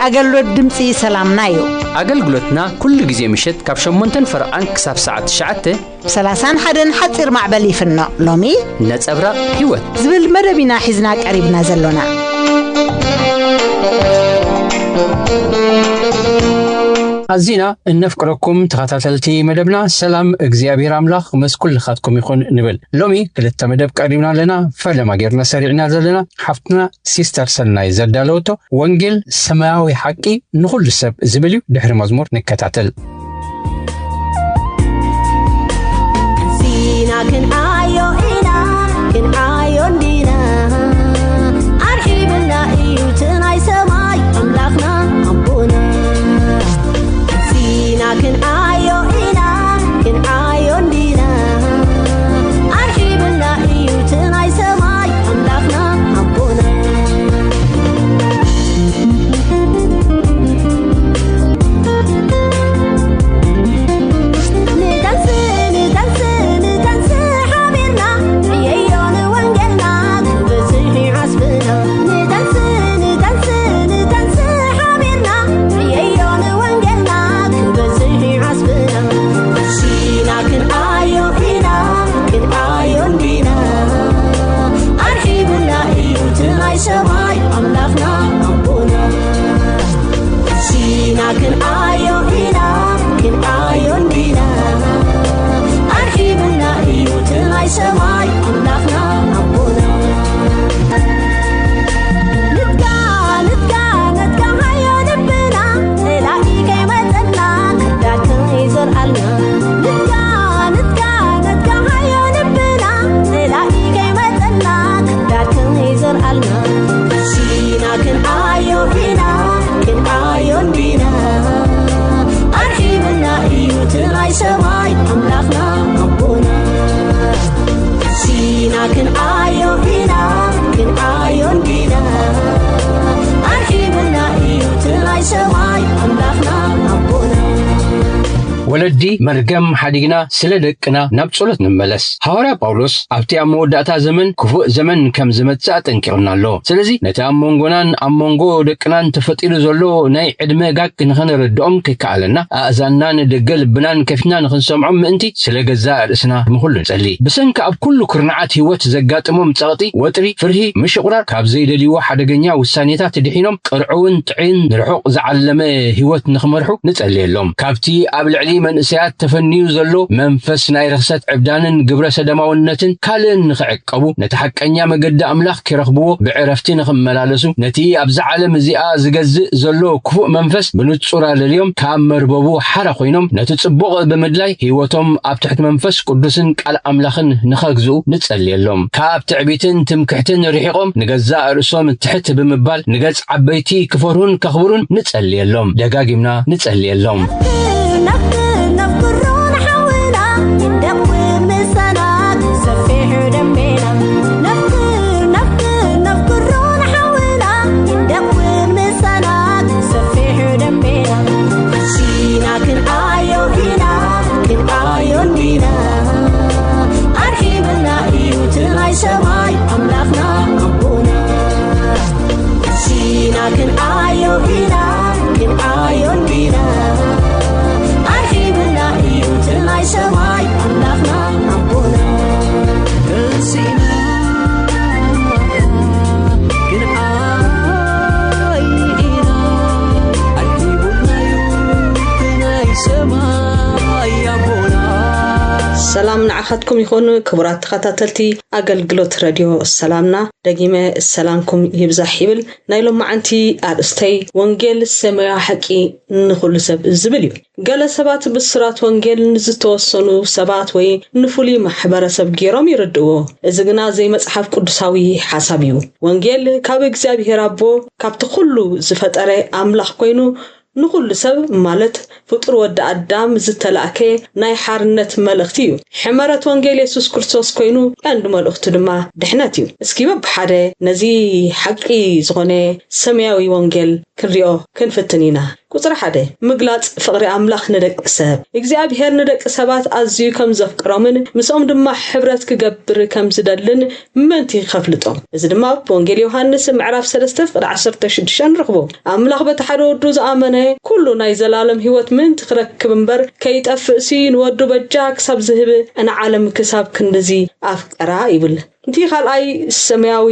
أقلوا الدمسي سلامنا يو أقلقلتنا كل جزء مشت كابشمونتن فرقان كساب ساعة شعته سلاسان حدن حتصير مع بلي فينا لومي نتصبر هيوت زبل مدبنا حزناك قريبنا زلونا أزينا نفكركم تخاطلتي مدبنا سلام اغزيابير املاخ مس كل خاتكم يكون نبل لومي كلتا مدب قريبنا لنا فلما غيرنا سريعنا زلنا حفتنا سيستر سناي زدالوتو وانجيل سماوي حقي نقول سب زبليو دحر مزمور نكتاتل زينا كن ايو انا كن ايو دينا ارحبنا ايو تناي سماي املاخنا ابونا كن آيو إنا كن آيو دينا أرحبنا إيو تناي سماي أملاخنا أبونا ندنس حبيرنا عيون وانجلنا كبسي عصبنا ندنس حبيرنا عيون وانجلنا كبسي عصبنا سينا كن آيو إنا كن آيو دينا أرحبنا إيو تناي سماي أملاخنا أبونا سينا كن آيو إنا كن آيو دينا أرحبنا إيو تناي سماي أملاخنا أبونا نتقى هيو نبنا نلاقي كيمتنا كداك يزر قلنا نتقى هيو نبنا نلاقي كيمتنا كداك يزر قلنا سينا كن آيو إنا كن آيو دينا أرحبنا إيو تناي سماي أملاخنا أبونا سينا كن آيو إنا كن آيو دينا أرحبنا إيو تناي سماي أملاخنا أبونا ولدي مرقم حديقنا سلدقنا نبصلت نملس حوارا باولوس أبتي أموداتا زمن كفوء زمن كم زمتسات انكرنا له سلزي نتا أمونغونان أمونغو دقنان تفتير زولو ناي عدمي قاك نخن ردعم كيكالنا أزانان دقل بنان كفنا نخن سمعم انتي سلقزاء رسنا مخلو نسألي بسن كأب كل كرنعات هوات زقات أمم تغطي وطري فرهي مش قرار كاب زي دلي واحد قنيا والسانيتات دحينهم قرعون تعين نرحوق زعلمي هوات نخمرحو نسألي لهم كابتي قبل علي من سيات تفنيو زلو منفس ناي رخصت عبدانن قبرة سدماونتن كالن نخعقبو نتحقنيا مقد أملاخ كرخبو بعرفتي نخملالسو نتي أبزع علم زياء زقزق زلو كفوء منفس بنتصورة لليوم كام مربوبو حرقوينهم نتتصبغ بمدلاي هيوتهم أبتحت منفس قدسن كال أملاخن نخاقزو نتسألي اللهم كاب تعبيتن تمكحتن ريحقهم نقزاء رسوم تحت بمبال نقز عبيتي كفرون كخبرون نتسألي اللهم دقاقمنا نتسألي اللهم نفكرون حولنا ندوم سنات سفيح دمنا نفكرون حولنا ندوم سنات سفيح دمنا سينا كن آيو هنا كن آيو دينا أرحبنا إيو تناي سماي أملاخنا أبونا سينا كن آيو هنا كن آيو دينا أرحبنا إيو تناي سماي أملاخنا أبونا سينا كن آينا أرحبنا إيو تناي سماي أبونا سلام نعختكم يكون كبرات خطاتلتي أقلقلوت راديو السلامنا دقيمة السلامكم يبزح يبل نايلوم معنتي أرستي وانجيل السماء حقي نخل سب الزبليو قال سبات بسرات وانجيل نزتوصنو سبات وي نفولي محبرة سب جيرام يردوه إذا زي مصحف قدساوي حسابيو وانجيل كاب اكزابير ربو كاب تخلو زفتره أملاخ كوينو ንኹሉ ሰብ ማለት ፍጡር ወዲ ኣዳም ዝተላእከ ናይ ሓርነት መልእኽቲ እዩ ሕመረት ወንጌል ኢየሱስ ክርስቶስ ኮይኑ ቀንዲ መልእኽቱ ድማ ድሕነት እዩ እስኪ በብሓደ ነዚ ሓቂ ዝኾነ ሰማያዊ ወንጌል ክንሪኦ ክንፍትን ኢና ቁጥር 1 ምግላጽ ፍቅሪ ኣምላኽ ንደቂ ሰብ እግዚአብሔር ንደቂ ሰባት ኣዝዩ ከም ዘፍቅሮምን ምስኦም ድማ ሕብረት ክገብር ከም ዝደልን ምንቲ ይኸፍልጦም እዚ ድማ ወንጌል ዮሐንስ ምዕራፍ 3:16 ንረኽቦ ኣምላኽ በተሓደ ወዱ ዝኣመነ ኩሉ ናይ ዘላለም ህይወት ምንቲ ክረክብ እምበር ከይጠፍእ ንወዱ በጃ ክሳብ ዝህብ ዓለም ክሳብ ክንደዚ ኣፍቀራ ይብል እቲ ካልኣይ ሰማያዊ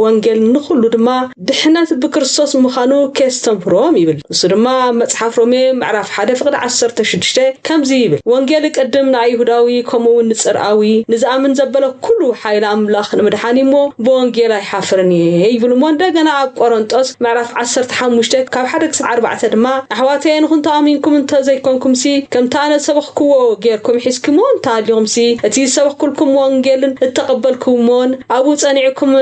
ወንጌል ንኹሉ ድማ ድሕነት ብክርስቶስ ምዃኑ ከስተምሮም ይብል እሱ ድማ መጽሓፍ ሮሜ ምዕራፍ 1:16 ከምዚ ይብል ወንጌል ቀደም ናይ ይሁዳዊ ከምውን ንጽርአዊ ንዝኣምን ዘበለ ኩሉ ሓይል ኣምላኽ ንምድሓኒሞ በወንጌል ኣይሓፍርን ይብል እንደገና ኣብ ቆሮንጦስ ምዕራፍ 15:1-4 ድማ ኣሕዋተይ ንኹንታ ኣሚንኩም እንተዘይኮንኩምሲ ከምታ ኣነ ሰበኽክዎ ጌርኩም ሒዝኩሞን ታልዮምሲ እቲ ሰበኽኩልኩም ወንጌልን እተቀበልኩሞ ኣብኡ ጸኒዕኩም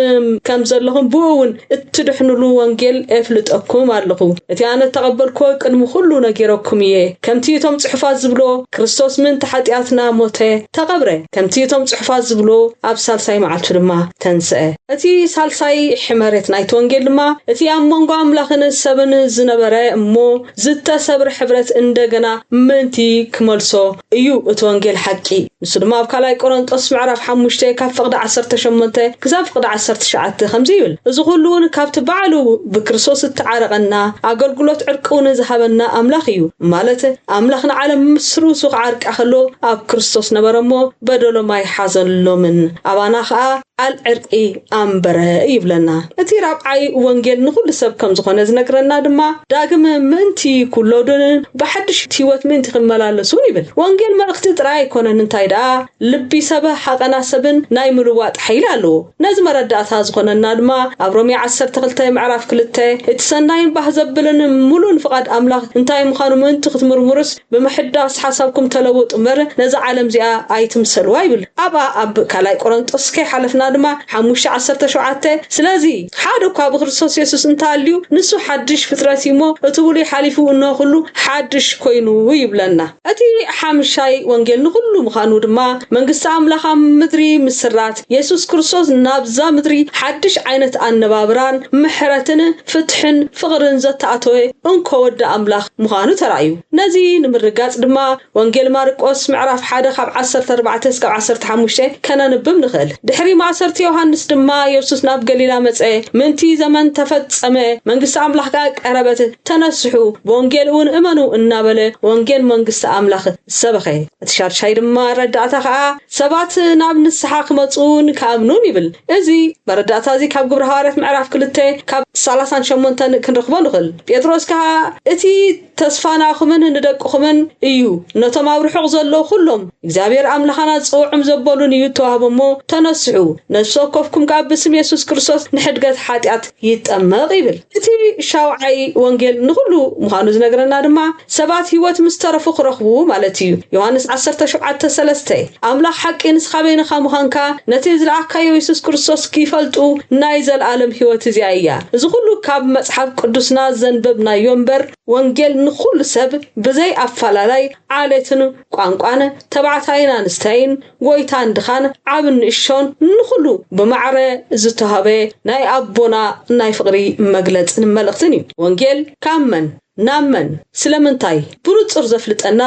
ከም ዘለኹም ብኡውን እትድሕንሉ ወንጌል እፍልጠኩም ኣለኹ እቲ ኣነ ተቀበልኩ ቅድሚ ሁሉ ነገረኩም እየ ከምቲ እቶም ጽሑፋት ዝብሎ ክርስቶስ ምን ተሓጢአትና ሞተ ተቀብረ ከምቲ እቶም ጽሑፋት ዝብሎ ኣብ ሳልሳይ መዓልቱ ድማ ተንስአ እቲ ሳልሳይ ሕመረት ናይቲ ወንጌል ድማ እቲ ኣብ መንጎ ኣምላኽን ሰብን ዝነበረ እሞ ዝተሰብረ ሕብረት እንደገና ምንቲ ክመልሶ እዩ እቲ ወንጌል ሓቂ ንሱ ድማ ኣብ ካልኣይ ቆሮንጦስ ምዕራፍ 5:18 ክሳብ 19 ከምዚ ይብል እዚ ሁሉን ካብቲ በዓሉ ብክርስቶስ ተዓረቀና ኣገልግሎት ዕርቁን ዝሃበና ኣምላኽ እዩ ማለት ኣምላኽ ንዓለም ምስሩሱ ዓርቃ ከሎ ኣብ ክርስቶስ ነበረሞ በደሎማይ ሓዘሎምን ኣባና ኸኣ አልዕርቂ ኣምበረ ይብለና እቲ ራብዓይ ወንጌል ንኹሉ ሰብ ከም ዝኾነ ዝነግረና ድማ ዳግም ምንቲ ኩሎዶን በሐድሽ ህይወት ምንቲ ክመላለሱን ይብል ወንጌል መልእኽቲ ጥራይ ኣይኮነን እንታይ ዳ ልቢ ሰብ ሓቀና ሰብን ናይ ምልዋጥ ሓይል ኣለዎ ነዚ መረዳእታ ዝኾነና ድማ ኣብ ሮሜ 12 ምዕራፍ 2 እቲ ሰናይን ባህ ዘብልን ሙሉን ፍቃድ ኣምላኽ እንታይ ምዃኑ ምንቲ ክትምርምሩስ ብምሕዳስ ሓሳብኩም ተለወጡ መር ነዚ ዓለም እዚኣ ኣይትምሰልዋ ይብል ኣብ ካልኣይ ቆሮንጦስ ከይሓለፍና ድማ 5:17 ስለዚ ሓደ እኳ ብክርስቶስ ኢየሱስ እንታልዩ ንሱ ሓድሽ ፍጥረት እሞ እቲ ሁሉ ሓሊፉ እኖ ሁሉ ሓድሽ ኮይኑ ይብለና እቲ ሓምሻይ ወንጌል ንኹሉ ምዃኑ ድማ መንግስቲ ኣምላኽ ኣብ ምድሪ ምስራት ኢየሱስ ክርስቶስ ናብዛ ምድሪ ሓድሽ ዓይነት ኣነባብራን ምሕረትን ፍትሕን ፍቅርን ዘተኣተወ እንኮ ወዲ ኣምላኽ ምዃኑ ተራእዩ ነዚ ንምርጋጽ ድማ ወንጌል ማርቆስ ምዕራፍ 1:14-15 ከነንብብ ንኽእል ድሕሪ ማሰርት ዮሐንስ ድማ ኢየሱስ ናብ ገሊላ መጸ ምንቲ ዘመን ተፈጸመ መንግስቲ ኣምላኽ ቀረበት ተነስሑ በወንጌልን እመኑ እናበለ ወንጌል መንግስቲ ኣምላኽ ሰበኸ እትሻርሻይ ድማ ረዳእታ ኸኣ ሰባት ናብ ንስሓ ክመጹን ከኣምኑን ይብል እዚ በረዳእታ እዚ ካብ ግብረ ሐዋርያት ምዕራፍ 2 ካብ 38 ክንረኽቦ ንኽእል ጴጥሮስ ከዓ እቲ ተስፋናኹምን ንደቅኹምን እዩ ነቶም ኣብ ርሑቕ ዘለዉ ኩሎም እግዚአብሔር ኣምላኽና ጽውዕም ዘበሉን እዩ ተዋህቦሞ ተነስሑ ነፍሶከፍኩም ካብ ብስም ኢየሱስ ክርስቶስ ንሕድገት ኃጢአት ይጠመቕ ይብል እቲ ሻውዓይ ወንጌል ንኹሉ ምዃኑ ዝነግረና ድማ ሰባት ህይወት ምስተረፉ ክረኽቡ ማለት እዩ ዮሐንስ 17:3 ኣምላኽ ሓቂ ንስኻበይንኻ ምዃንካ ነቲ ዝለኣካዮ ኢየሱስ ክርስቶስ ክፈልጡ ናይ ዘለዓለም ህይወት እዚኣ እያ እዚ ሁሉ ካብ መጽሓፍ ቅዱስና ዘንበብናዮ እምበር ወንጌል ንኹሉ ሰብ ብዘይ ኣፈላላይ ዓሌትን ቋንቋን ተባዕታይን ኣንስታይን ጎይታን ድኻን ዓብን ንእሾን ንኹሉ ብማዕረ ዝተሃበ ናይ ኣቦና ናይ ፍቅሪ መግለጽን መልእኽትን እዩ ወንጌል ካመን ናመን ስለምንታይ ብንጹር ዘፍልጠና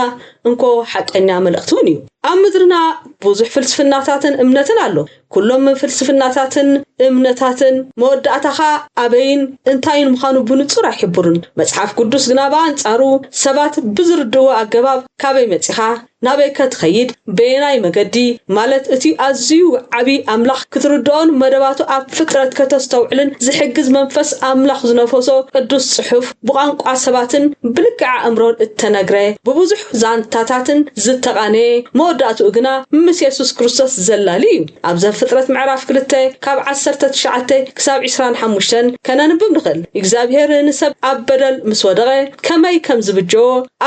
እንኮ ሓቀኛ መልእኽቱን እዩ ኣብ ምድርና ብዙሕ ፍልስፍናታትን እምነትን ኣሎ ኩሎም ፍልስፍናታትን እምነታትን መወዳእታኻ ኣበይን እንታይን ምዃኑ ብንጹር ኣይሕብሩን መጽሓፍ ቅዱስ ግና በኣንጻሩ ሰባት ብዝርድዎ ኣገባብ ካበይ መጺኻ ናበይ ክትኸይድ በየናይ መገዲ ማለት እቲ ኣዝዩ ዓቢ ኣምላኽ ክትርድኦን መደባቱ ኣብ ፍጥረት ከተስተውዕልን ዝሕግዝ መንፈስ ኣምላኽ ዝነፈሶ ቅዱስ ጽሑፍ ብቋንቋ ሰባትን ብልክዓ እምሮን እተነግረ ብብዙሕ ዛንታታትን ዝተቃነ መወዳእቱ ግና ምስ ኢየሱስ ክርስቶስ ዘላሊ እዩ ኣብ ዘፍጥረት ምዕራፍ 2 ካብ 19 ክሳብ 25 ከነንብብ ንኽእል እግዚአብሔር ንሰብ ኣብ በደል ምስ ወደቀ ከመይ ከም ዝብጆ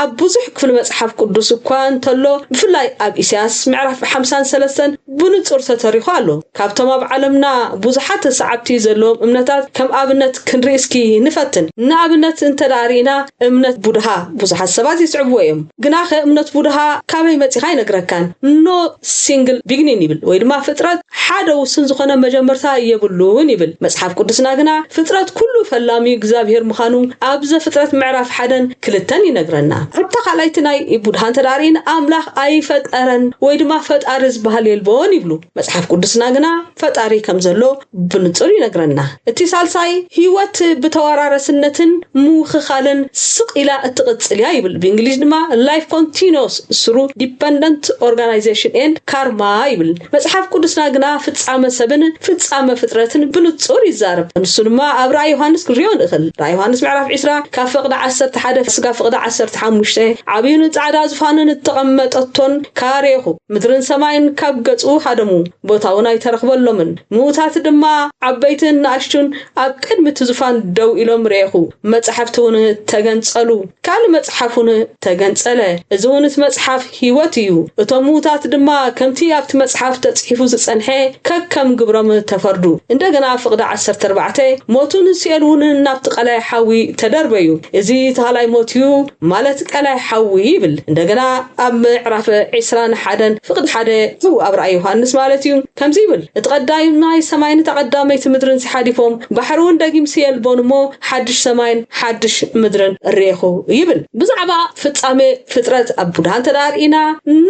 ኣብ ብዙሕ ክፍል መጽሓፍ ቅዱስ እኳ እንተሎ ዘሎ ብፍላይ ኣብ ኢሳያስ ምዕራፍ 53 ብንጹር ተተሪኹ ኣሎ ካብቶም ኣብ ዓለምና ብዙሓት ሰዓብቲ ዘለዎም እምነታት ከም ኣብነት ክንርኢ እስኪ ንፈትን ንኣብነት እንተዳሪና እምነት ቡድሃ ብዙሓት ሰባት ይስዕብዎ እዮም ግና እምነት ቡድሃ ካበይ መፂኻ ይነግረካን ኖ ሲንግል ቢግኒን ይብል ወይ ድማ ፍጥረት ሓደ ውስን ዝኾነ መጀመርታ የብሉን ይብል መጽሓፍ ቅዱስና ግና ፍጥረት ኩሉ ፈላሚ እግዚአብሔር ምዃኑ ኣብ ዘፍጥረት ምዕራፍ 1:2 ይነግረና ኣብታ ካልኣይቲ ናይ ቡድሃን ተዳሪን ኣምላኽ ኣይፈጠረን ወይ ድማ ፈጣሪ ዝበሃል የልቦን ይብሉ መጽሓፍ ቅዱስና ግና ፈጣሪ ከም ዘሎ ብንጹር ይነግረና እቲ ሳልሳይ ህይወት ብተወራረስነትን ምውኽኻልን ስቕኢላ እትቕጽልያ ይብል በእንግሊዝ ድማ life continuous through dependent organization and karma ይብል መጽሐፍ ቅዱስና ግና ፍጻመ ሰብን ፍጻመ ፍጥረትን ብንጹር ይዛረብ ንሱ ድማ ኣብ ራእይ ዮሐንስ ክሪኦ ንኽእል ራእይ ዮሐንስ ምዕራፍ 20 ካብ ፍቕዲ 11 እስከ ፍቕዲ 15 ዓብይን ጻዕዳ ዝፋንን እተቐመጠቶን ካሬኹ ምድርን ሰማይን ካብ ገጹ ሃደሙ ቦታውን ኣይተረኽበሎምን ምውታት ድማ ዓበይትን ንኣሽቱን ኣብ ቅድሚ ዝፋን ደው ኢሎም ርኤኹ መጽሓፍቱን ተገንጸሉ ካል መጽሓፉን ተገንጸለ እዚውን መጽሓፍ ህይወት እዩ እቶም ምውታት ድማ ከምቲ ኣብቲ መጽሓፍ ተጽሒፉ ዝጸንሐ ከከም ግብሮም ተፈርዱ እንደገና ፍቕዲ 14 ሞቱን ሲኤሉን ናብቲ ቀላይ ሓዊ ተደርበዩ እዚ ተኻላይ ሞትዩ ማለት ቀላይ ሓዊ ይብል እንደገና ኣብ ምዕራፍ 21 ፍቕዲ 1 ኣብ ራእይ ዮሐንስ ማለት እዩ ከምዚ ይብል እትቀዳዩ ናይ ሰማይን ተቀዳመይቲ ምድርን ሲሓዲፎም ባሕሩን ደጊም ሲኤልቦንሞ ሓድሽ ሰማይን ሓድሽ ምድርን ርኤኹ ይብል ብዛዕባ ፍጻሜ ፍጥረት ኣብ ቡድሃን ተዳሪና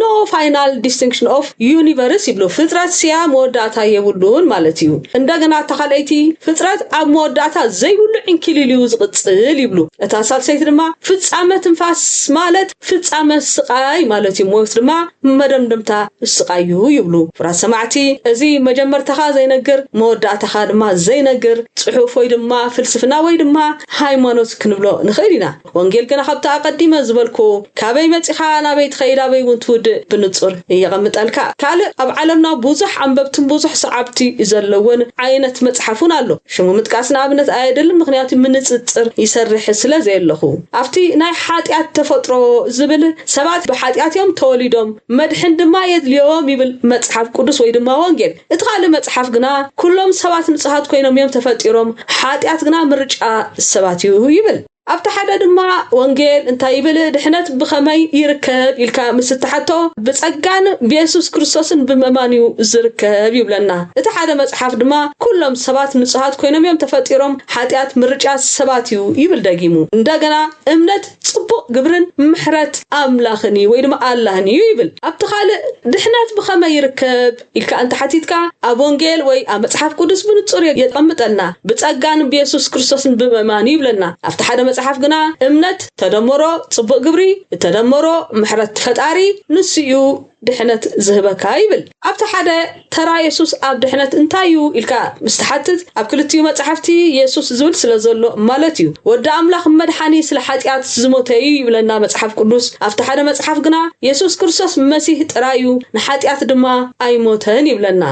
no final distinction of universe ይብሉ ፍጥረት ሲያ መወዳእታ የብሉን ማለት እዩ እንደገና ተኻለይቲ ፍጥረት ኣብ መወዳእታ ዘይብሉ እንክሊልዩ ዝቅጽል ይብሉ እታ ሳልሰይቲ ድማ ፍጻመ ትንፋስ ማለት ፍጻመ ስቃይ ማለት እዩ ሞት ድማ መደምደምታ ስቃዩ ይብሉ ፍራ ሰማዕቲ እዚ መጀመርተኻ ዘይነግር መወዳእታኻ ድማ ዘይነግር ጽሑፍ ወይ ድማ ፍልስፍና ወይ ድማ ሃይማኖት ክንብሎ ንኽእል ኢና ወንጌል ግን ካብታ ቀዲመ ዝበልኩ ካበይ መጽኻ ናበይ ትኸይዳ በይ ውንትውድ ብንጹር ይቐምጠልካ ካል ኣብ ዓለምና ብዙሕ አንበብትን ብዙሕ ሰዓብቲ ዘለውን ዓይነት መጽሓፉን ኣሎ ሽሙ ምጥቃስና ኣብነት ኣይደለም ምክንያቱ ምንጽጽር ይሰርሕ ስለ ዘየለኹ ኣብቲ ናይ ሓጢያት ተፈጥሮ ዝብል ሰባት ብሓጢያትዮም ተወሊዶም መድሕን ድማ የድልዮም ይብል መጽሓፍ ቅዱስ ወይ ድማ ወንጌል እቲ ካልእ መጽሓፍ ግና ኩሎም ሰባት ንጹሃት ኮይኖም እዮም ተፈጢሮም ሓጢያት ግና ምርጫ ሰባት እዩ ይብል ኣብታ ሓደ ድማ ወንጌል እንታይ ይብል ድሕነት ብኸመይ ይርከብ ኢልካ ምስተሓቶ ብጸጋን በኢየሱስ ክርስቶስን ብምእማንዩ ዝርከብ ይብለና እቲ ሓደ መጽሓፍ ድማ ኩሎም ሰባት ንጹሃት ኮይኖም እዮም ተፈጢሮም ሓጢያት ምርጫ ሰባት እዩ ይብል ደጊሙ እንደገና እምነት ጽቡቕ ግብርን ምሕረት ኣምላኽን ወይ ድማ ኣላህን እዩ ይብል ኣብቲ ካልእ ድሕነት ብኸመይ ይርከብ ኢልካ እንተሓቲትካ ኣብ ወንጌል ወይ ኣብ መጽሓፍ ቅዱስ ብንጹር የጠምጠልና ብጸጋን በኢየሱስ ክርስቶስን ብምእማንዩ ይብለና ኣብቲ ሓደ መጽሓፍ ግና እምነት ተደምሮ ጽቡቕ ግብሪ ተደምሮ ምሕረት ፈጣሪ ንስዩ ድሕነት ዝህበካ ይብል ኣብቲ ሓደ ተራ ኢየሱስ ኣብ ድሕነት እንታዩ ኢልካ ምስተሓትት ኣብ ክልቲኡ መጽሓፍቲ ኢየሱስ ዝብል ስለዘሎ ማለት እዩ ወዲ ኣምላኽ መድሓኒ ስለ ሓጢያት ዝሞተ ይብለና መጽሓፍ ቅዱስ ኣብቲ ሓደ መጽሓፍ ግና ኢየሱስ ክርስቶስ መሲህ ጥራዩ ንሓጢያት ድማ ኣይሞተን ይብለና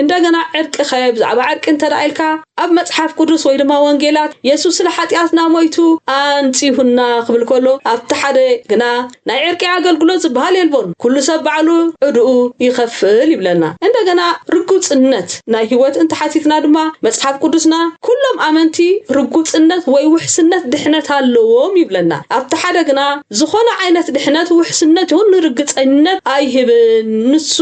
እንደገና ዕርቂ ኸብ ብዛዕባ ዕርቂ እንተዳኢልካ ኣብ መጽሓፍ ቅዱስ ወይ ድማ ወንጌላት ኢየሱስ ስለ ሓጢያትና ሞይቱ አንጺሁና ክብል ከሎ ኣብቲ ሓደ ግና ናይ ዕርቂ ኣገልግሎት ዝበሃል የልቦን ኩሉ ሰብ ባዕሉ ዕድኡ ይኸፍል ይብለና እንደገና ርጉጽነት ናይ ህይወት እንተሓቲትና ድማ መጽሓፍ ቅዱስና ኩሎም ኣመንቲ ርጉጽነት ወይ ውሕስነት ድሕነት ኣለዎም ይብለና ኣብቲ ሓደ ግና ዝኾነ ዓይነት ድሕነት ውሕስነት ይሁን ርግጸኝነት ኣይህብን ንሱ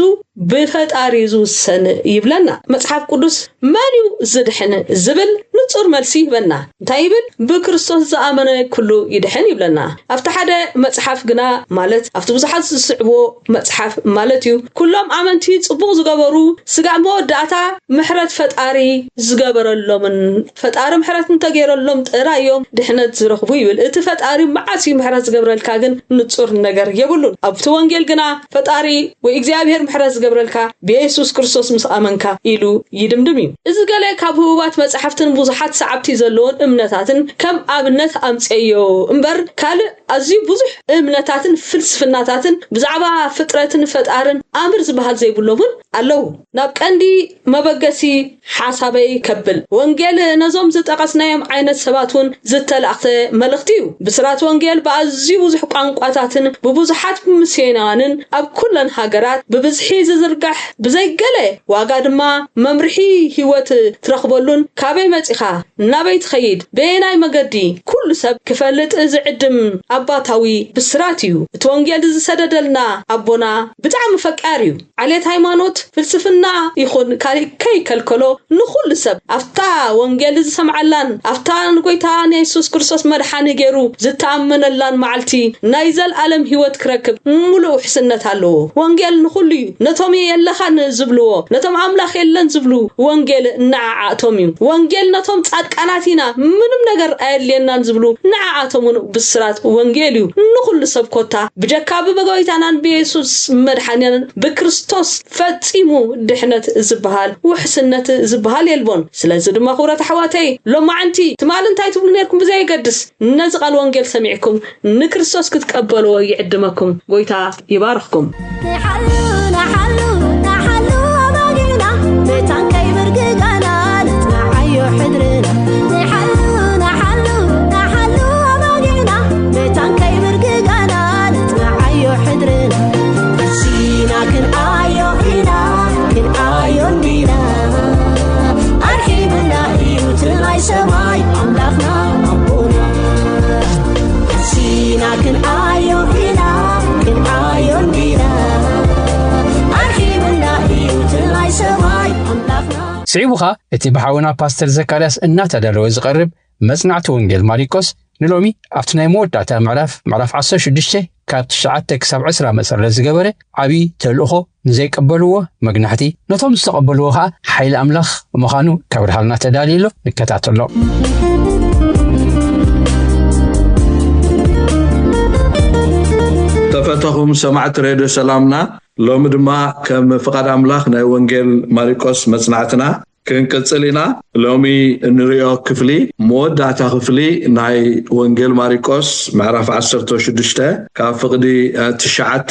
ብፈጣሪ ዝውሰን ይብለና መጽሓፍ ቅዱስ ማንዩ ዝድሕን ዝብል ንጹር መልሲ ይበና እንታይ ይብል ብክርስቶስ ዝኣመነ ኩሉ ይድሕን ይብለና ኣብቲ ሓደ መጽሓፍ ግና ማለት ኣብቲ ብዙሓት ዝስዕቦ መጽሓፍ ማለት እዩ ኩሎም ኣመንቲ ጽቡቕ ዝገበሩ ስጋ መወዳእታ ምሕረት ፈጣሪ ዝገበረሎምን ፈጣሪ ምሕረት እንተገይረሎም ጥራዮም ድሕነት ዝረኽቡ ይብል እቲ ፈጣሪ መዓሲ ምሕረት ዝገብረልካ ግን ንጹር ነገር የብሉን ኣብቲ ወንጌል ግና ፈጣሪ ወይ እግዚአብሔር ምሕረት ዝገብረልካ በኢየሱስ ክርስቶስ ምስ ኣመንካ ኢሉ ይድምድም እዩ እዚ ገለ ካብ ህቡባት መጽሓፍትን ብዙሓት ሰዓብቲ ዘለውን እምነታትን ከም ኣብነት ኣምጽዮ እምበር ካልእ أزي بزح إمنتاتن فلسفناتاتن بزعبا فترتن فتارن أمر زبهال زي بلومن ألو ناب كاندي مبقسي حسابي كبل وانجيل نظام زتقاسنا يوم عين السباتون زتل أخت ملختيو بسرات وانجيل بأزي بزح قانقواتاتن ببزحات مسينانن أب كلن هاجرات ببزحي زرقح بزي قلة وقاد ما ممرحي هيوت ترخبولون كابي متخا نبي تخيد بيناي مقدي كل سب كفلت زعدم أباتاوي بسراتيو توانجيل زسددلنا أبونا بتعم فكاريو عليه هايمانوت فلسفنا يخون كي كالكولو نخل سب أفتا وانجيل زسمعلان أفتا نقويتا يسوس كرسوس مرحاني جيرو زتأمن اللان معلتي نايزل ألم هيوت كركب ملو حسنت هالو وانجيل نخلي نتومي يلخان زبلو نتوم أملاخ يلن زبلو وانجيل نعا تومي وانجيل نتوم تأكاناتينا منم نجر أيلينا نزبلو نعا تومون بسرات وانجيليو نخل سب كوتا بجكاب بقويتانا بيسوس مرحانيان بكريستوس فتيمو دحنت زبهال وحسنت زبهال يلبون سلازد ما خورة حواتي لو ما عنتي تمالن تاي تقولون لكم بزي قدس نزق الوانجيل سمعكم نكريستوس كتقبلوا يعدمكم قويتا يبارككم نحلو نحلو نحلو باقينا بيتان كي برققانا نتنعيو حدرنا نحلو نحلو نحلو باقينا بيتان كي برققانا نتنعيو حدرنا سينا كن آيو هنا كن آيو دينا أرحيبنا إيوتنا سماي أملاخنا أبونا سينا كن آيو هنا كن آيو دينا أرحيبنا إيوتنا سماي أملاخنا سعيبوخا اتي بحاونا باستر زكارياس الناتا دلو يزقرب مصنعت وانجيل ماريكوس نلومي افتناي موداتا معرف 16 كاب 9-10 مسر لزقبره عبي تلوخو نزي قبلوه مغنحتي نتوم استقبلوها حيل املاخ مخانو كبرحالنا تداليلو نكتاتلو تفتخم سمعت راديو سلامنا لوم دما كم فقد املاخ ناي وانجيل ماريكوس مصنعتنا كنقصلينا لومي نريو كفلي موداتا كفلي ناي وانجيل ماريكوس معرف 16 كافقدي 9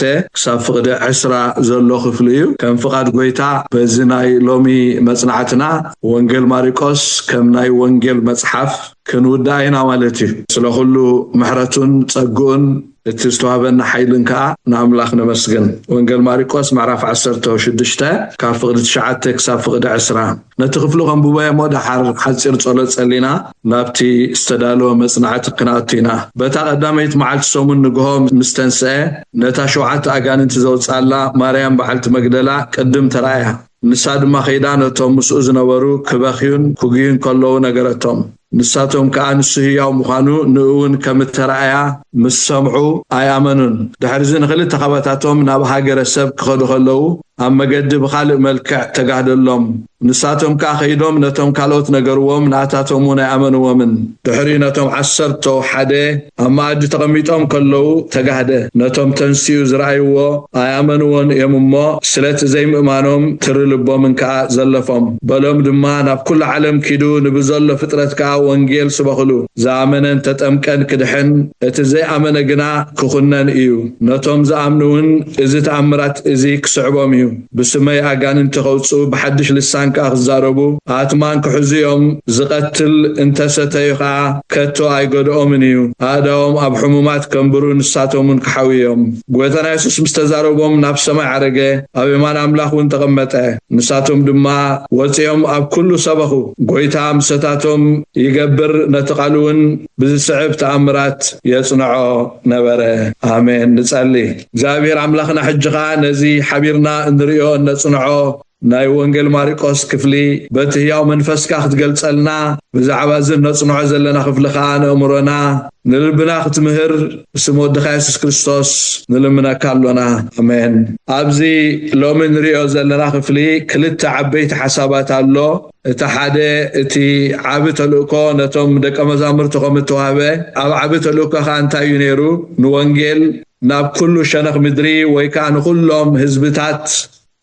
كافقدي 10 زلو كفليو كم فقد غويتا بزناي لومي مصنعتنا وانجيل ماريكوس كم ناي وانجيل مصحف كنوداينا مالتي سلو كله محرتون صقون تستوعبنا حيلنكا ناملاخ نمسجن وانجيل ماريكوس معرف 16 كافقد 9 كافقد 10 نتخفلو غنبوبايا مود حصير صلت صلينا نابتي استدالو مصنعت قناتينا بتا قداميت معلت سومن نغو مستنسه نتا شوعت اغاننت زوصالا مريم بعلت مغدلا قدم ترايا نساد ما خيدانتهم مسؤ زنبرو كبخيون كوغين كلو نغرتهم نساتهم كأنسه يوم مخانو نؤون كمترعيا مسمعو آيامنون دحرزين خلي تقابتاتهم نابها جرسب كخدو خلو أما قد بخالق ملكع تقعد اللهم نساتهم كاخيدهم نتهم كالوت نقروهم ناتاتهم آمنوا ومن دحرينتهم عسرتو حده أما أجي تغميتهم كلو تقعد نتهم تنسيو زرعيو آيامنون يممو سلات زي مؤمانهم ترلبو من كا زلفهم بلوم دمانا بكل عالم كيدو نبزل فترة كا وانجيل سبخلو زامنن تتأمكن كدحن اتزي آمن قنا كخنن إيو نتهم زامنون إزي تعمرات إزي كسعبهم إيو بسمي أغانن تخوصو بحدش لسان كأخزاربو آتمان كحزيهم زقتل انتستيقع كتو آيقودهم إيو هادهم أب حمومات كنبرو نساتهم كحويهم قويتنا يسوس مستزاربهم نفس ما عرقه أبي ما نملاخ وانتقمته نساتهم دما وطيهم أب كله سبخو قويتها مستاتهم يقبر نتقالون بزسعب تأمرات يصنعوا نبره آمين نسألي زابير عملاخنا حجقا نزي حبيرنا نريو نصنعوا ناي وانجيل ماريكوس كفلي بتهياو منفسكا ختقلصلنا بزعبا زن نصنعوا زلنا خفلخا نأمرنا نلبنا ختمهر بسمو دخا يسوس كريستوس نلمنا كالونا امين ابزي لو من ريو زلنا خفلي كلت عبيت حسابات الله اتحاده اتي عبت لوكو نتوم دق مزامرتكم توابه اب عبت لوكو خانتا ينيرو نوانجيل ناب كل شنخ مدري ويكان كلهم حزبتات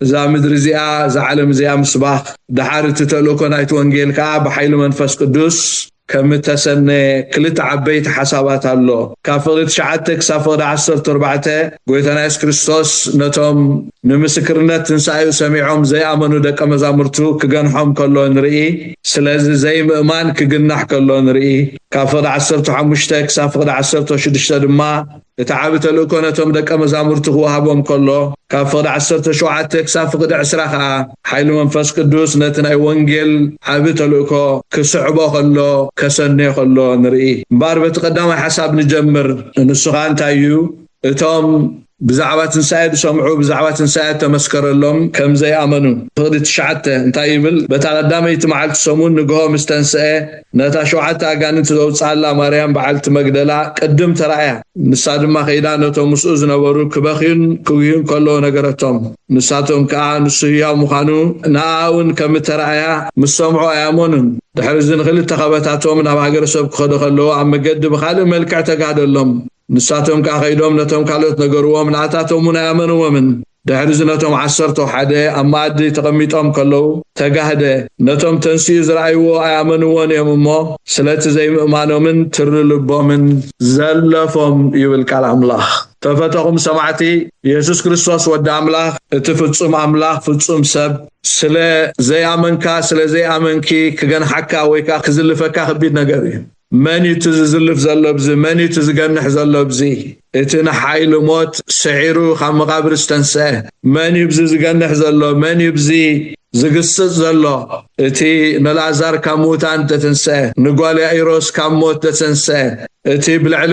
زا مدرزيا زا عالم زيا مصباح دحارت تلوكو نايت وانجيل كا بحيل منفس قدوس ከም ተሰነ ክልተ ዓበይቲ ሓሳባት ኣሎ ካብ ፍቅሪ 9 ክሳብ ፍቅሪ 14 ጎይታና ኢየሱስ ክርስቶስ ነቶም ንምስክርነት ትንሳኤው ሰሚዖም ዘይኣመኑ ደቀ መዛሙርቱ ክገንሖም ከሎ ንርኢ ስለዚ ዘይምእማን ክግናሕ ከሎ ንርኢ ካብ ፍቅሪ 15 ክሳብ ፍቅሪ 16 ድማ እቲ ዓቢ ተልእኮ ነቶም ደቀ መዛሙርቱ ክወሃቦም ከሎ ካብ ፍቅሪ 17 ክሳብ ፍቅሪ 20 ከዓ ሓይሊ መንፈስ ቅዱስ ነቲ ናይ ወንጌል ዓቢ ተልእኮ ክስዕቦ ከሎ ከሰንዮ ከሎ ንርኢ እምበር በቲ ቀዳማይ ሓሳብ ንጀምር ንሱ ከዓ እንታይ እዩ እቶም ብዛዕባ ትንሳኤ ዝሰምዑ ብዛዕባ ትንሳኤ ተመስከረሎም ከም ዘይኣመኑ ፍቅሪ 9 እንታይ ይብል በታ ቀዳመይቲ መዓልቲ ሰሙን ንግሆ ምስ ተንስአ ነታ 7 ኣጋንንት ዘውፅኣላ ማርያም በዓልቲ መግደላ ቅድም ተራእያ ንሳ ድማ ከይዳ ነቶም ምስኡ ዝነበሩ ክበኺዩን ክውዩን ከሎ ነገረቶም ንሳቶም ከዓ ንሱ ህያው ምዃኑ ንኣውን ከም ተራእያ ምስ ሰምዑ ኣያመኑን ድሕሪ እዚ ንክልተ ኸበታቶም ናብ ሃገረ ሰብ ክኸዱ ከለዉ ኣብ መገዲ ብካልእ መልክዕ ተጋደሎም ንሳቶም ከዓ ከይዶም ነቶም ካልኦት ነገርዎም ንኣታቶም እውን ኣያመንዎምን ድሕሪ እዚ ነቶም 11 ኣብ ማእዲ ተቐሚጦም ከለዉ ተጋህደ ነቶም ተንስኡ ዝረኣይዎ ኣያመንዎን እዮም እሞ ስለቲ ዘይምእማኖምን ትርልቦምን ዘለፎም ይብል ቃል ኣምላኽ ተፈተኹም ሰማዕቲ ኢየሱስ ክርስቶስ ወዲ ኣምላኽ እቲ ፍጹም ኣምላኽ ፍጹም ሰብ ስለ ዘይኣመንካ ስለ ዘይኣመንኪ ክገንሓካ ወይ ከዓ ክዝልፈካ ከቢድ ነገር እዩ መን ይትዝልፍ ዘሎ ብዚ መን ይትዝገንሕ ዘሎ ብዚ እቲ ንሓይሊ ሞት ስዒሩ ካብ መቃብር ዝተንስአ መን ይብዚ ዝገንሕ ዘሎ መን ይብዚ ዝግስጽ ዘሎ እቲ ነላዛር ካብ ሙታን ተተንስአ ንጓል ያኢሮስ ካብ ሞት ተተንስአ እቲ ብልዕሊ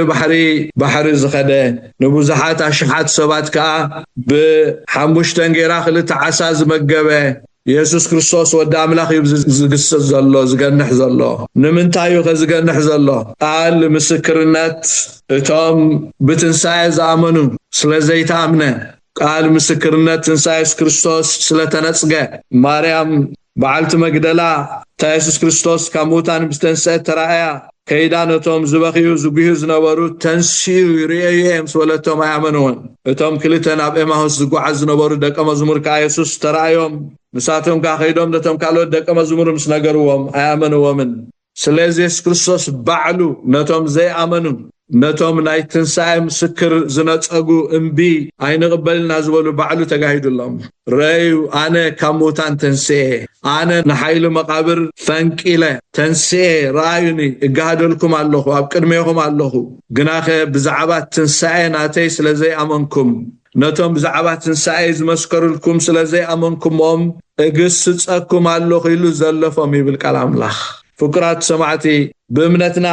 ባሕሪ ዝኸደ ንብዙሓት ኣሽሓት ሰባት ከዓ ብ5 ጌራ ክልተ ዓሳ ዝመገበ ኢየሱስ ክርስቶስ ወዲ ኣምላኽ ዝግስጽ ዘሎ ዝገንሕ ዘሎ ንምንታይ ከዝገንሕ ዘሎ ቃል ምስክርነት እቶም ብትንሳኤ ዝኣመኑ ስለዘይተኣምነ ቃል ምስክርነት ትንሳኤ ኢየሱስ ክርስቶስ ስለተነጽገ ማርያም በዓልቲ መግደላ ኢየሱስ ክርስቶስ ካብ ሙታን ብስተንስአ ተራእያ ከይዳ ነቶም ዝበኺዩ ዝጉዩ ዝነበሩ ተንሲኡ ይርአዮም ስለቶም ኣያመኑዎን እቶም ክልተ ናብ ኤማሁስ ዝጓዓዙ ዝነበሩ ደቀ መዝሙር ከዓ ኢየሱስ ተራእዮም ንሳቶም ከዓ ከይዶም ነቶም ካልኦት ደቀ መዝሙር ምስ ነገርዎም ኣያመንዎምን ስለዚ ኢየሱስ ክርስቶስ ባዕሉ ነቶም ዘይኣመኑ ነቶም ናይ ትንሳኤ ምስክር ዝነጸጉ እምቢ ኣይንቕበልና ዝበሉ ባዕሉ ተጋሂዱሎም ረዩ ኣነ ካብ ሙታን ተንስኤ ኣነ ንሓይሊ መቃብር ፈንቂለ ተንስኤ ረኣዩኒ እጋሃደልኩም ኣለኹ ኣብ ቅድሜኹም ኣለኹ ግናኸ ብዛዕባ ትንሳኤ ናተይ ስለዘይኣመንኩም ነቶም ብዛዕባ ትንሳኤ ዝመስከሩልኩም ስለዘይኣመንኩሞም እግስጸኩም ኣለኹ ኢሉ ዘለፎም ይብል ቃል ኣምላኽ ፍቅራት ሰማዕቲ በእምነትና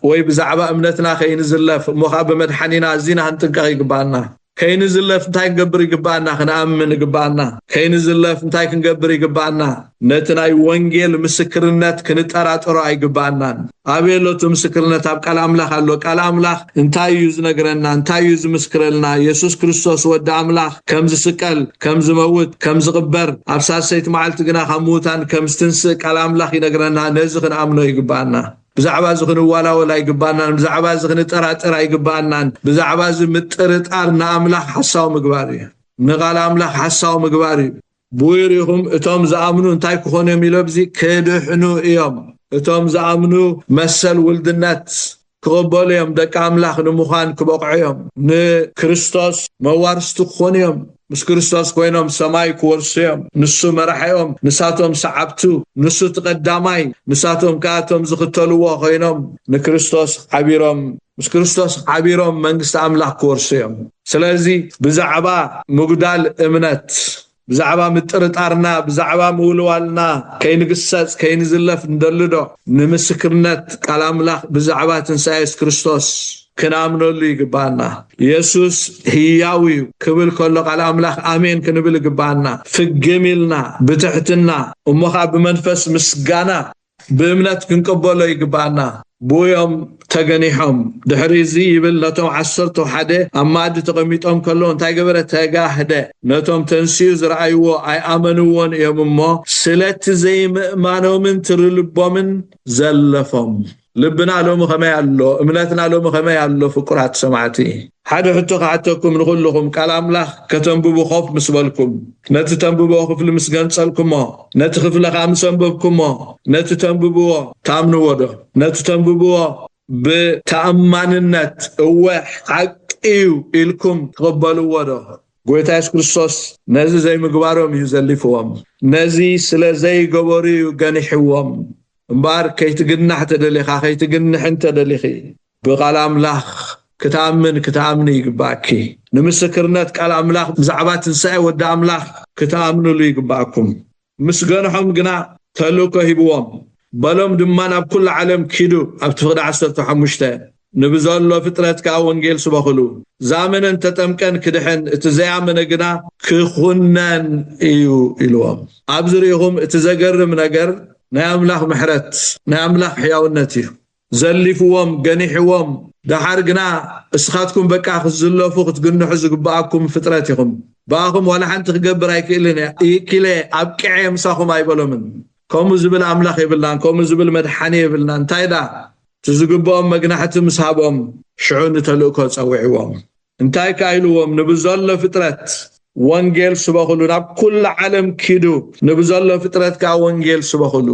ወይ ብዛዕባ እምነትና ከይንዝለፍ ሞኻ በመድሓኒና እዚና ክንጥንቀቕ ይግባአና ከይንዝለፍ እንታይ ክንገብር ይግባአና ክንኣምን ይግባአና ከይንዝለፍ እንታይ ክንገብር ይግባአና ነቲ ናይ ወንጌል ምስክርነት ክንጠራጠሮ ኣይግባአናን ኣበየሎቱ ምስክርነት ኣብ ቃል ኣምላኽ ኣሎ ቃል ኣምላኽ እንታይ እዩ ዝነግረና እንታይ እዩ ዝምስክረልና ኢየሱስ ክርስቶስ ወዲ ኣምላኽ ከም ዝስቀል ከም ዝመውት ከም ዝቕበር ኣብ ሳልሰይቲ መዓልቲ ግና ካብ ሙታን ከም ዝትንስእ ቃል ኣምላኽ ይነግረና ነዚ ክንኣምኖ ይግባአና ብዛዕባ ዝኽንዋላወላ ይግባአናን ብዛዕባ ዝኽንጠራጠር ኣይግባአናን ብዛዕባ ዝምጥርጣር ንኣምላኽ ሓሳው ምግባር እዩ ንቓል ኣምላኽ ሓሳው ምግባር እዩ ብውሪኹም እቶም ዝኣምኑ እንታይ ክኾኑ እዮም ኢሎ ብዚ ክድሕኑ እዮም እቶም ዝኣምኑ መሰል ውልድነት ክቕበሉ እዮም ደቂ ኣምላኽ ንምዃን ክበቕዑ እዮም ንክርስቶስ መዋርስቲ ክኾኑ እዮም ምስ ክርስቶስ ኮይኖም ሰማይ ክወርሱ እዮም ንሱ መራሕዮም ንሳቶም ሰዓብቱ ንሱ ተቀዳማይ ንሳቶም ካቶም ዝኽተልዎ ኮይኖም ንክርስቶስ ዓቢሮም ምስ ክርስቶስ ዓቢሮም መንግስቲ ኣምላኽ ክወርሱ እዮም ስለዚ ብዛዕባ ምጉዳል እምነት ብዛዕባ ምጥርጣርና ብዛዕባ ምውልዋልና ከይንግሰጽ ከይንዝለፍ እንደልዶ ንምስክርነት ቃል ኣምላኽ ብዛዕባ ትንሳኤ ኢየሱስ ክርስቶስ كنامنولو يقبانا يسوس هياوي كبل كل قال أملاخ آمين كنبل يقبانا في الجميلنا بتحتنا ومخاب بمنفس مسجانا بإمنات كنقبلو يقبانا بويوم تغنيهم دحريزي يبل نتوم عصرتو حدا أما دي تقميتهم كلهم تاقبرة تاقاهدا نتوم تنسيوز رأيوو أي آمنوون يوممو سلت زي مأمانو من ترلبو من زلفهم لبنا لهم خمي الله امناتنا لهم خمي الله فقرات سمعتي حدا حتى قعدتكم نقولكم كلام الله كتنببو خوف مسبلكم نتتنببو خفل مسجن صلكم نتخفل خامسنببكم نتتنببو تامنوا ودا نتتنببو بتأمانነት هو حقيو إلكم تقبلوا ودا ጎይታ ኢየሱስ ክርስቶስ ነዚ ዘይ ምግባሮም ይዘልፍዎም ነዚ ስለ ዘይ ገበሪዩ ገንሕዎም እምባር ከይትግናሕ ተደሊኻ ከይትግንሕ ተደሊኺ ብቃል አምላኽ ክትአምኒ ይግባእኪ ንምስክርነት ቃል አምላኽ ብዛዕባ ትንሣኤ ወዲ አምላኽ ክትአምኑሉ ይግባእኩም ምስገንሖም ግና ተልእኮ ሂብዎም በሎም ድማ ናብ ኩሉ ዓለም ኪዱ ኣብ ትፍቅዲ 15 ንብዘሎ ፍጥረትካ ወንጌል ስበኽሉ ዛመነን ተጠምቀን ክድሕን እቲ ዘያመነ ግና ክኹነን እዩ ኢልዎም ኣብ ዝሪኢኹም እቲ ዘገርም ነገር ናይ አምላኽ ምሕረት ናይ አምላኽ ሕያውነት እዩ ዘሊፍዎም ገኒሕዎም دحر جنا اسخاتكم بقى خزلفو ክትግንሑ ዝግባአኩም ፍጥረት ይኹም ባኹም ወላ ሓንቲ ክገብር ኣይክእልን ይክለ ኣብቅዕ ምሳኹም ኣይበሎምን ከምኡ ዝብል አምላኽ ይብላን ከምኡ ዝብል መድሓኒ ይብላን እንታይዳ ትዝግባኦም መግናሕቲ ምሳቦም ሽዑን ተልእኮ ፀውዕዎም እንታይ ካይልዎም ንብዘሎ ፍጥረት ወንጌል ስበኽሉ ናብ ኩሉ ዓለም ኪዱ ንብዘሎ ፍጥረት ካ ወንጌል ስበኽሉ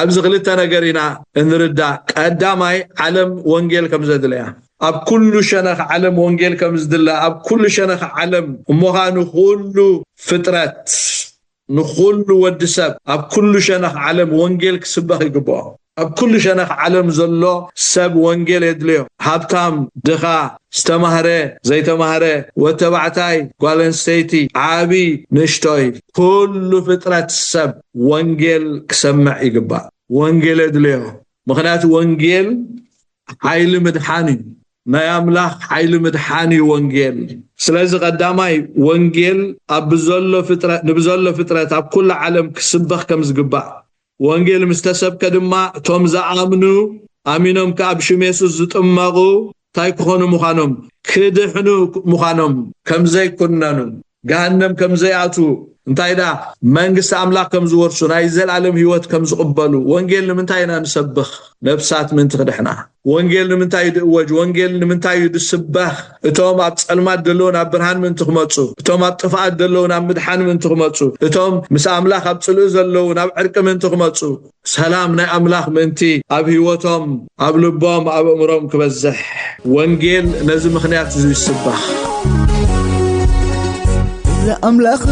ኣብዚ ክልተ ነገር ኢና እንርዳ ቀዳማይ ዓለም ወንጌል ከም ዘድልያ ኣብ ኩሉ ሸነኽ ዓለም ወንጌል ከም ዝድላ ኣብ ኩሉ ሸነኽ ዓለም እሞኻኑ ኩሉ ፍጥረት ንኩሉ ወድሰብ ኣብ ኩሉ ሸነኽ ዓለም ወንጌል ክስበኽ ይግባኦ ኣብ ኩሉ ሸነኽ ዓለም ዘሎ ሰብ ወንጌል የድልዮ ሃብታም ድኻ ዝተማህረ ዘይተማህረ ወተባዕታይ ጓልንስተይቲ ዓቢ ንሽቶይ ኩሉ ፍጥረት ሰብ ወንጌል ክሰምዕ ይግባእ ወንጌል የድልዮ ምክንያቱ ወንጌል ኃይል ምድሓኒ ናይ አምላኽ ኃይል ምድሓኒ ወንጌል ስለዚ ቀዳማይ ወንጌል ኣብ ብዘሎ ፍጥረት ኣብ ኩሉ ዓለም ክስበኽ ከም ዝግባእ ወንጌል ምስተሰብከ ድማ ቶም ዝኣምኑ ኣሚኖም ካብ ሽም ኢየሱስ ዝጥመቑ ታይ ክኾኑ ምዃኖም ክድሕኑ ምዃኖም ከም ዘይኩነኑ ገሃነም ከም ዘይኣቱ እንታይዳ መንግስት አምላኽ ከም ዝወርሱ ናይ ዘላለም ህይወት ከም ዝቕበሉ ወንጌል ንምንታይ ኢና ንሰብኽ ነፍሳት ምን ትኽድሕና ወንጌል ንምንታይ ድእወጅ ወንጌል ንምንታይ ድስበኽ እቶም ኣብ ጸልማት ደለውን ኣብ ብርሃን ምን ትኽመጹ እቶም ኣብ ጥፋት ደለውን ኣብ ምድሓን ምን ትኽመጹ እቶም ምስ አምላኽ ኣብ ጽልኡ ዘለውን ኣብ ዕርቂ ምን ትኽመጹ ሰላም ናይ አምላኽ ምንቲ ኣብ ህይወቶም ኣብ ልቦም ኣብ እምሮም ክበዝሕ ወንጌል ነዚ ምኽንያት ዝስበኽ أملاخ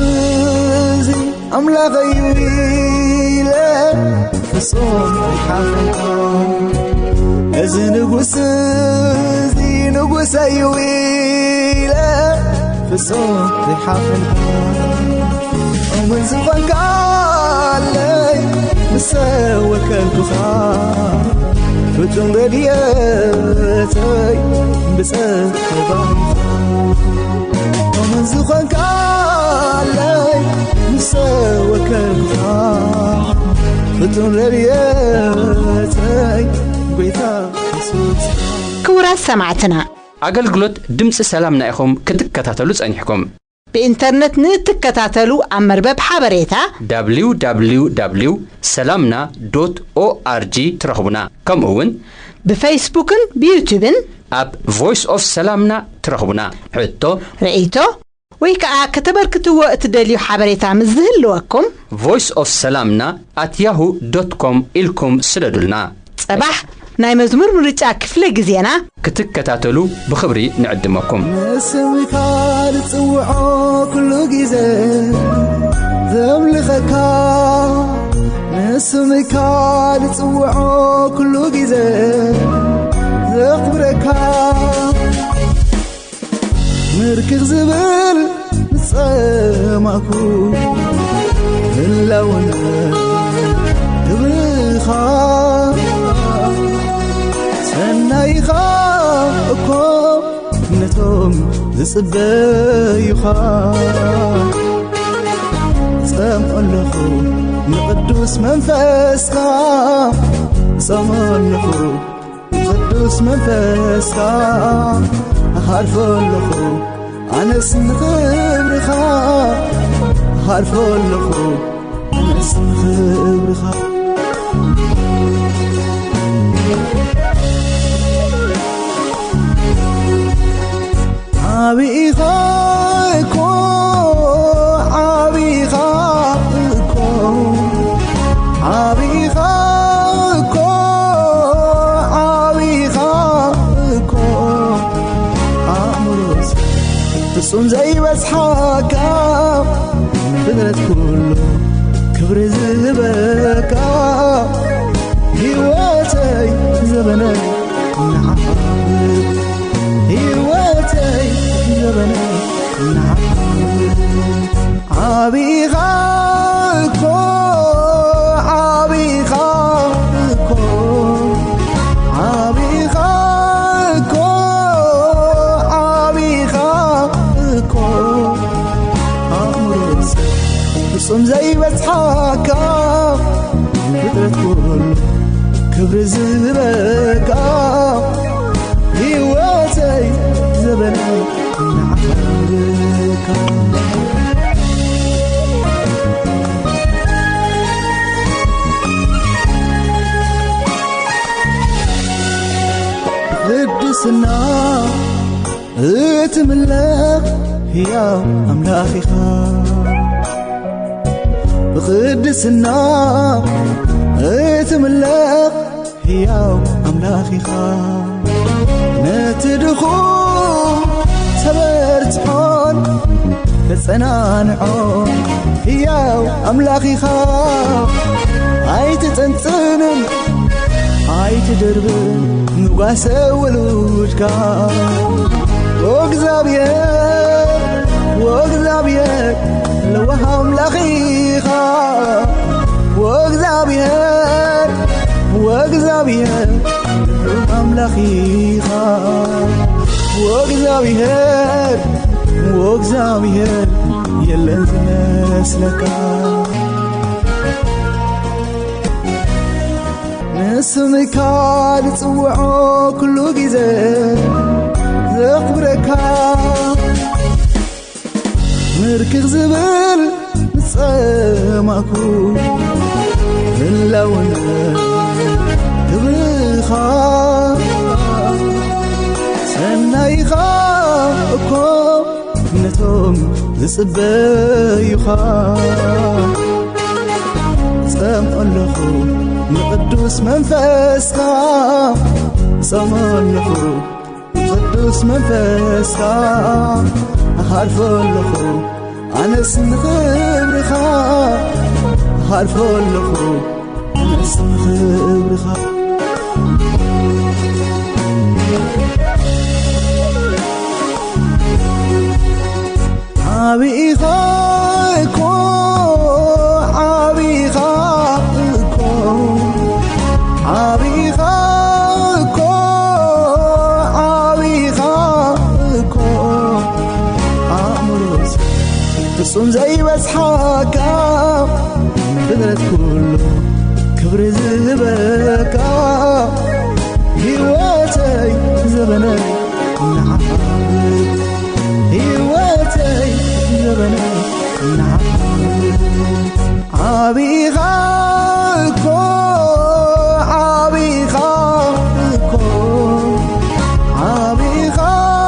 زي أملاخ يويلة فصوم حقكم أزن قسزي نقص يويلة فصوم حقكم ومن زفن قالي مساوك الكخار فتن غدياتي بسأخبار ومن زفن قالي مساوك الكخار فتن غدياتي بيتا سوت كورا سمعتنا አገልግሎት ድምጽ ሰላምና ኢኹም ክትከታተሉ ጸኒሕኩም بإنترنت نتكتاتلو أمربب حبريتا www.salamna.org ترخبنا كم أون بفيسبوكن بيوتيوبن أب Voice of Salamna ترخبنا حتى رأيتو ويكا كتبركتو وقت دليو حبريتا مزهلوكم Voice of Salamna@yahoo.com إلكم سردلنا صباح ناي مزمور مرجع كفله غزينا ክትከታተሉ بخبري نعدمكم نسمك تصوعو كل غزه ذملخك نسمك تصوعو كل غزه ذقبرك مركز زبل نسمعكو اللون تبخا سنايخا أكم نتوم زسبيخا سمع لخو نقدوس منفسكا سمع لخو نقدوس منفسكا حرف لخو أنا سنخبرخا حرف لخو أنا سنخبرخا عبيخاكو عبيخاكو عبيخاكو عبيخاكو عمروس تصوم زي بسحاكا بدرت كله كبر زبكا هواتي زبني نعبد هواتي زبني نعبد عبيخاكو عبيخاكو عبيخاكو عبيخاكو عمرس بصم زي بسحاكا بدرت كله كبر زبكا هواتي زبني نعبدك قدسنا اتملك يا أملاخي بقدسنا اتملك يا أملاخي نتدخو سبرتحون كسنانعون يا أملاخي عايت تنتنن عايت دربن نقاسة ولوجكا وقزابيك لو أملاخي وقزابيك أملاخي وقزابيك يلا نسلك نسمك لتصوعو كل جزء زقبرك مركز زبل نسمعكو اللون تبخا سنايخا أكو نتوم زسبيخا سمعلخو مقدوس منفسخا سمعلخو مقدوس منفسخا هارفلخو أنا سنخبرخا هارفلخو أنا سنخبرخا عبيخاكو عبيخاكو عبيخاكو عبيخاكو عمروس تصوم زي بسحاكا بدرت كله كبر زبكا هواتي زبني نعبد هواتي زبني نعبد عبيخاكو عبيخاكو عبيخاكو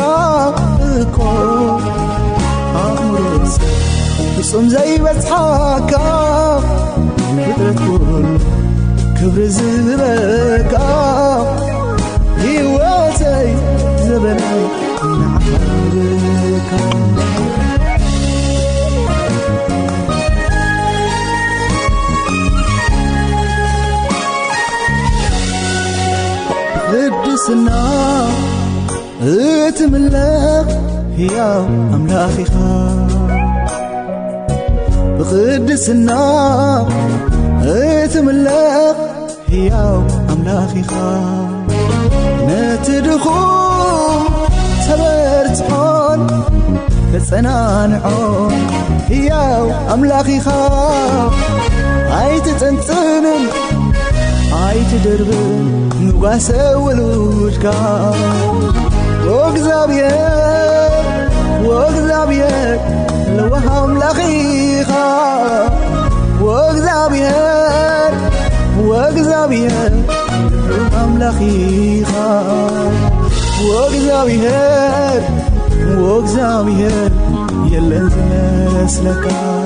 عبيخاكو عمروس تصوم زي بسحاكا بدرت كله كبر زبكا هواتي زبني نعبدك قدسنا اتملك يا أملاخي بقدسنا اتملك يا أملاخي نتدخو سبرتحون كسنانعون يا أملاخي عايت تنتنن عايت دربن نقاسة ولوجكا وقزابيك لو أملاخي وقزابيك أملاخي وغزاوي هير يلن زمسلكا